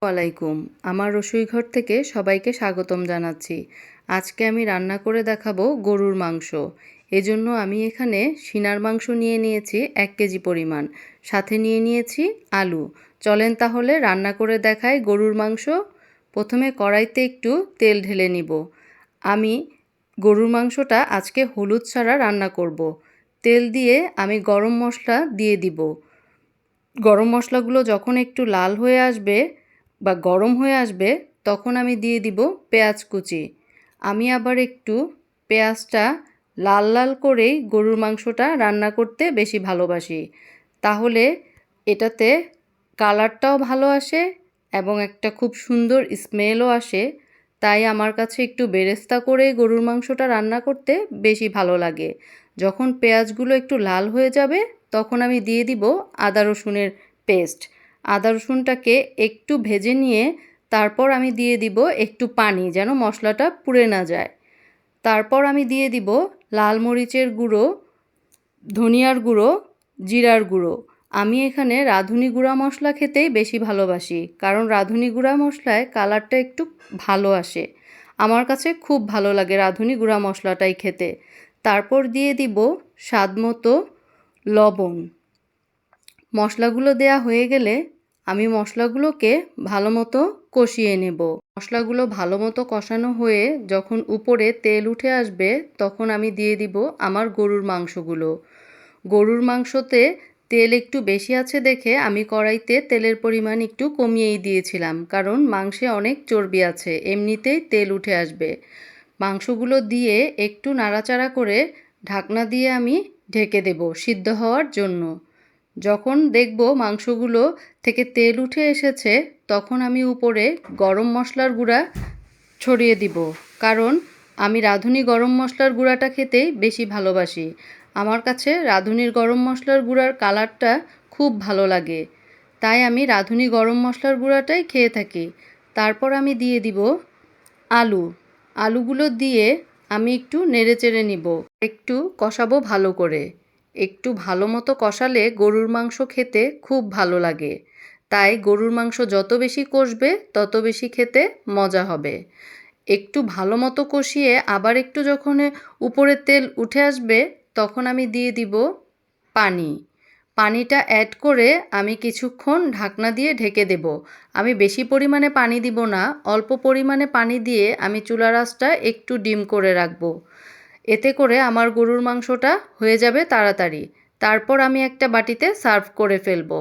ওয়ালাইকুম। আমার রসুইঘর থেকে সবাইকে স্বাগতম জানাচ্ছি। আজকে আমি রান্না করে দেখাবো গরুর মাংস। এজন্য আমি এখানে সিনার মাংস নিয়ে নিয়েছি 1 কেজি পরিমাণ। সাথে নিয়ে নিয়েছি আলু। চলেন তাহলে রান্না করে দেখাই গরুর মাংস। প্রথমে কড়াইতে একটু তেল ঢেলে নিব। আমি গরুর মাংসটা আজকে হলুদ ছাড়া রান্না করব। তেল দিয়ে আমি গরম মশলা দিয়ে দিব। গরম মশলাগুলো যখন একটু লাল হয়ে আসবে বা গরম হয়ে আসবে তখন আমি দিয়ে দিব পেঁয়াজ কুচি। আমি আবার একটু পেঁয়াজটা লাল লাল করেই গরুর মাংসটা রান্না করতে বেশি ভালোবাসি। তাহলে এটাতে কালারটাও ভালো আসে এবং একটা খুব সুন্দর স্মেলও আসে। তাই আমার কাছে একটু বেরেস্তা করে গরুর মাংসটা রান্না করতে বেশি ভালো লাগে। যখন পেঁয়াজগুলো একটু লাল হয়ে যাবে তখন আমি দিয়ে দিব আদা রসুনের পেস্ট। আদা রসুনটাকে একটু ভেজে নিয়ে তারপর আমি দিয়ে দিব একটু পানি, যেন মশলাটা পুড়ে না যায়। তারপর আমি দিয়ে দিব লাল মরিচের গুঁড়ো, ধনিয়ার গুঁড়ো, জিরার গুঁড়ো। আমি এখানে রাঁধুনি গুঁড়া মশলা খেতেই বেশি ভালোবাসি, কারণ রাঁধুনি গুঁড়া মশলায় কালারটা একটু ভালো আসে। আমার কাছে খুব ভালো লাগে রাঁধুনি গুঁড়া মশলাটাই খেতে। তারপর দিয়ে দিব স্বাদমতো লবণ। মশলাগুলো দেয়া হয়ে গেলে আমি মশলাগুলোকে ভালো মতো কষিয়ে নেব। মশলাগুলো ভালো মতো কষানো হয়ে যখন উপরে তেল উঠে আসবে তখন আমি দিয়ে দিব আমার গরুর মাংসগুলো। গরুর মাংসতে তেল একটু বেশি আছে দেখে আমি কড়াইতে তেলের পরিমাণ একটু কমিয়েই দিয়েছিলাম, কারণ মাংসে অনেক চর্বি আছে, এমনিতেই তেল উঠে আসবে। মাংসগুলো দিয়ে একটু নাড়াচাড়া করে ঢাকনা দিয়ে আমি ঢেকে দেব সিদ্ধ হওয়ার জন্য। যখন দেখব মাংসগুলো থেকে তেল উঠে এসেছে তখন আমি উপরে গরম মশলার গুঁড়া ছড়িয়ে দিব, কারণ আমি রাঁধুনি গরম মশলার গুঁড়াটা খেতেই বেশি ভালোবাসি। আমার কাছে রাঁধুনির গরম মশলার গুঁড়ার কালারটা খুব ভালো লাগে, তাই আমি রাঁধুনি গরম মশলার গুঁড়াটাই খেয়ে থাকি। তারপর আমি দিয়ে দিব আলুগুলো দিয়ে আমি একটু নেড়েচেড়ে নিব, একটু কষাবো ভালো করে। একটু ভালো মতো কষালে গরুর মাংস খেতে খুব ভালো লাগে, তাই গরুর মাংস যত বেশি কষবে তত বেশি খেতে মজা হবে। একটু ভালো মতো কষিয়ে আবার একটু যখন উপরে তেল উঠে আসবে তখন আমি দিয়ে দিব পানি। পানিটা অ্যাড করে আমি কিছুক্ষণ ঢাকনা দিয়ে ঢেকে দেব। আমি বেশি পরিমাণে পানি দিব না, অল্প পরিমাণে পানি দিয়ে আমি চুলার আঁচটা একটু ডিম করে রাখব। এতে করে আমার গরুর মাংসটা হয়ে যাবে তাড়াতাড়ি। তারপর আমি একটা বাটিতে সার্ভ করে ফেলব।